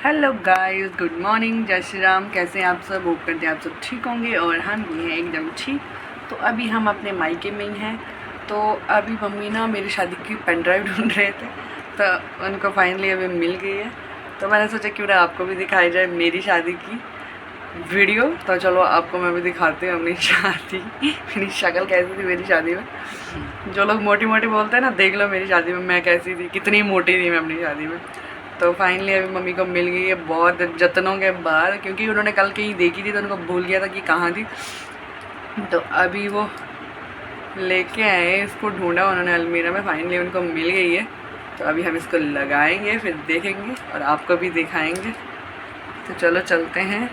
Hello guys, good morning, जय श्री राम। कैसे हैं आप सब? होप करते हैं आप सब ठीक होंगे और हम भी हैं एकदम ठीक। तो अभी हम अपने मायके में ही हैं। तो अभी मम्मी ना मेरी शादी की पेन ड्राइव ढूंढ रहे थे, तो उनको फाइनली अभी मिल गई है। तो मैंने सोचा क्यों ना आपको भी दिखाई जाए मेरी शादी की वीडियो। तो चलो आपको मैं भी दिखाती हूँ अपनी शादी मेरी शक्ल कैसी थी मेरी शादी में। जो लोग मोटी मोटी बोलते हैं ना, देख लो मेरी शादी में मैं कैसी थी, कितनी मोटी थी मैं अपनी शादी में। तो फाइनली अभी मम्मी को मिल गई है बहुत जतनों के बाद, क्योंकि उन्होंने कल कहीं देखी थी तो उनको भूल गया था कि कहाँ थी। तो अभी वो लेके आए, इसको ढूंढा उन्होंने अलमीरा में, फाइनली उनको मिल गई है। तो अभी हम इसको लगाएंगे, फिर देखेंगे और आपको भी दिखाएंगे। तो चलो चलते हैं,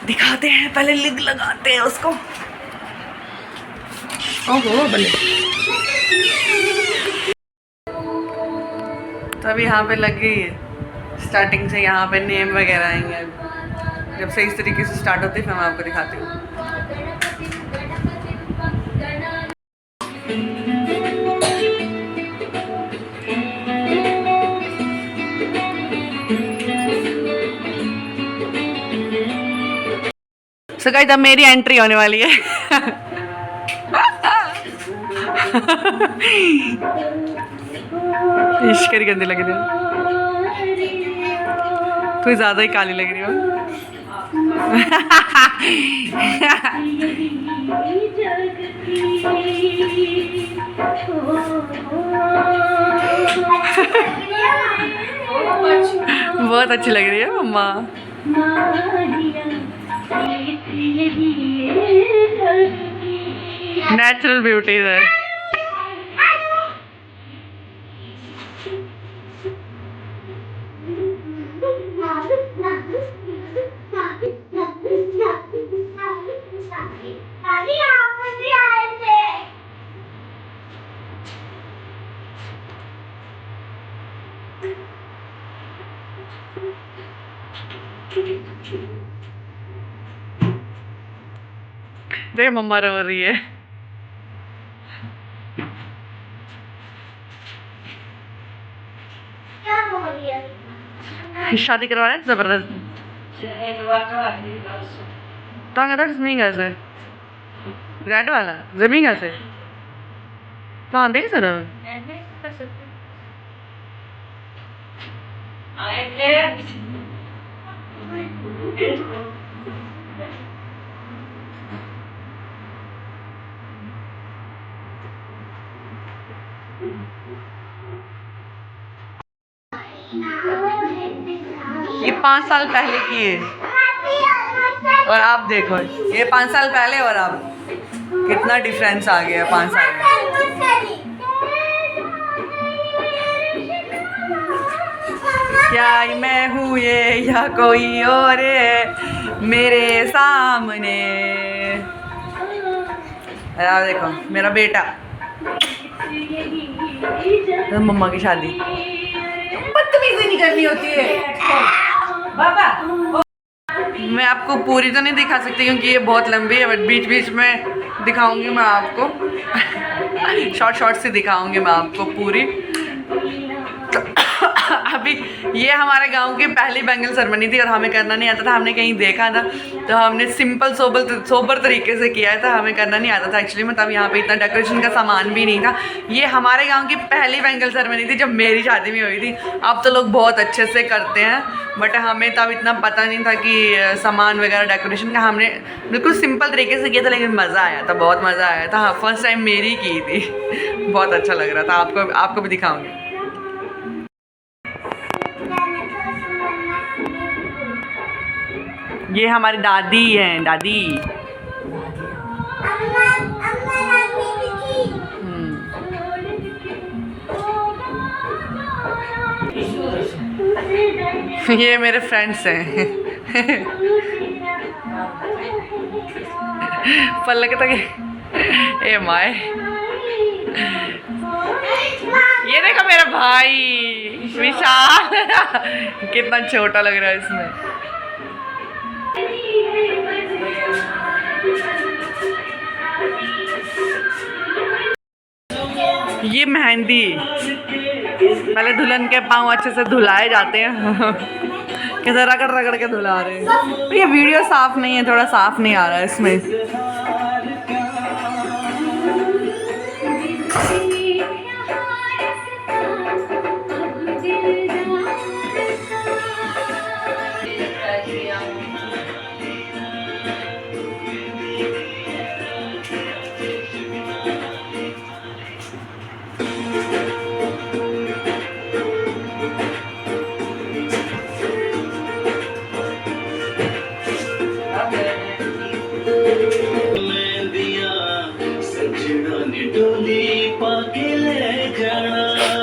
दिखाते हैं, पहले लिग लगाते हैं उसको। ओहो बल्ले। तो अभी यहाँ पे लग गई है। स्टार्टिंग से यहाँ पे नेम वगैरह आएंगे। जब सही तरीके से स्टार्ट होती है फिर मैं आपको दिखाती हूँ। सो गाइस, अब मेरी एंट्री होने वाली है। इश्क गंदी लग रही है, तू ज्यादा ही काली लग रही हो। बहुत अच्छी लग रही है मम्मा। नेचुरल ब्यूटी है। देख मम्मा रो रही है। शादी करवा रहे हैं जबरदस्त। जमीन कैसे? रेड वाला जमीन कैसे? कहाँ देख सर? ये 5 साल पहले की है और आप देखो ये 5 साल पहले और अब कितना डिफरेंस आ गया 5 साल में। क्या मैं हूँ ये या कोई और है मेरे सामने? यार देखो मेरा बेटा, तो मम्मा की शादी बदतमीजी नहीं करनी होती है बाबा। मैं आपको पूरी तो नहीं दिखा सकती क्योंकि ये बहुत लंबी है, बट बीच बीच में दिखाऊंगी मैं आपको। शॉर्ट से दिखाऊंगी मैं आपको पूरी। तो अभी ये हमारे गांव की पहली बैंगल सेरेमनी थी और हमें करना नहीं आता था। हमने कहीं देखा था तो हमने सिंपल सोबर तरीके से किया था, हमें करना नहीं आता था एक्चुअली में। तब यहाँ पे इतना डेकोरेशन का सामान भी नहीं था। ये हमारे गांव की पहली बैंगल सेरेमनी थी जब मेरी शादी में हुई थी। अब तो लोग बहुत अच्छे से करते हैं, बट हमें तब इतना पता नहीं था कि सामान वगैरह डेकोरेशन का। हमने बिल्कुल सिंपल तरीके से किया था, लेकिन मज़ा आया था, बहुत मज़ा आया था। हाँ, फर्स्ट टाइम मेरी की थी। बहुत अच्छा लग रहा था। आपको भी दिखाऊंगी। ये हमारी दादी हैं, दादी। ये मेरे फ्रेंड्स हैं। पलक तक ए माय। ये देखो मेरा भाई विशाल। कितना छोटा लग रहा है इसमें। ये मेहंदी पहले दुल्हन के पाँव अच्छे से धुलाए जाते हैं। कैसे रगड़ रगड़ के धुला रहे हैं। ये वीडियो साफ नहीं है, थोड़ा साफ नहीं आ रहा है इसमें।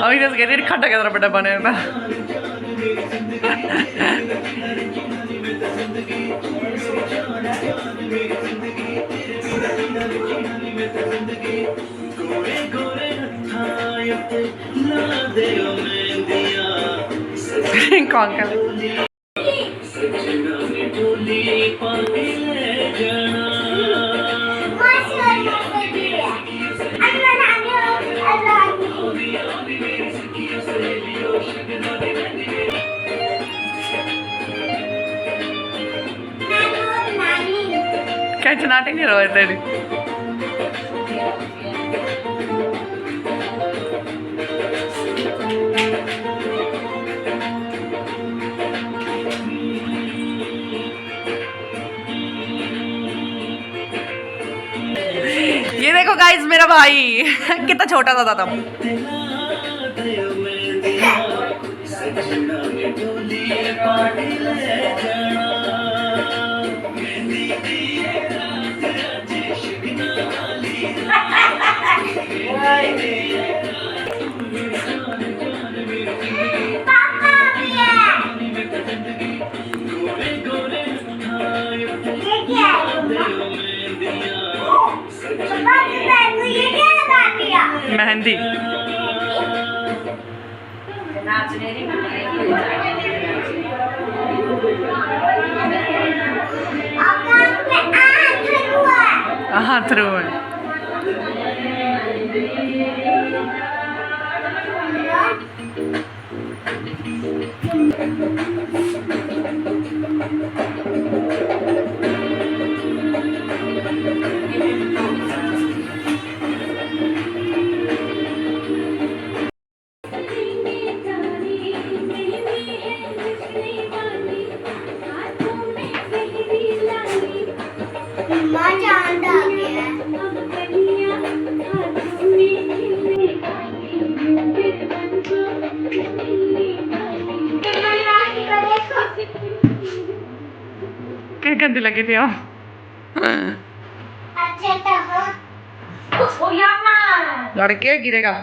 अभी जैसे कहते हैं खट्टा कैसा बड़ा बने ना। कौन का क्या चनाटे नहीं रहे तेरी। ये देखो गाइस मेरा भाई कितना छोटा सा था तब। मेहंदी हाँ थ्रू है। क्या गंदी लगी थी आप? लड़के गिरेगा।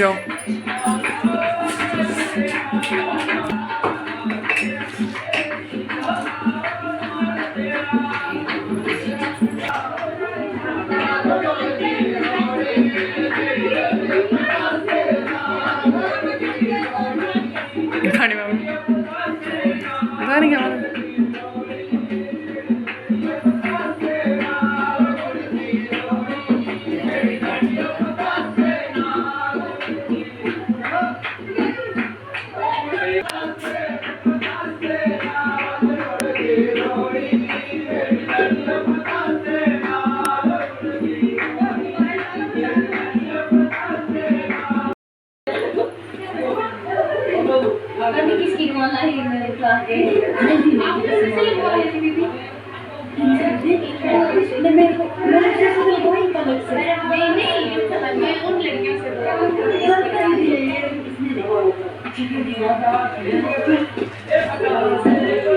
जो गाड़ी में पता नहीं क्या बात है। किसकी बोला है मेरे क्लास के आपने सही बोला है दीदी मेरे को वही कलर से नहीं मैं उन लड़कियों से बोला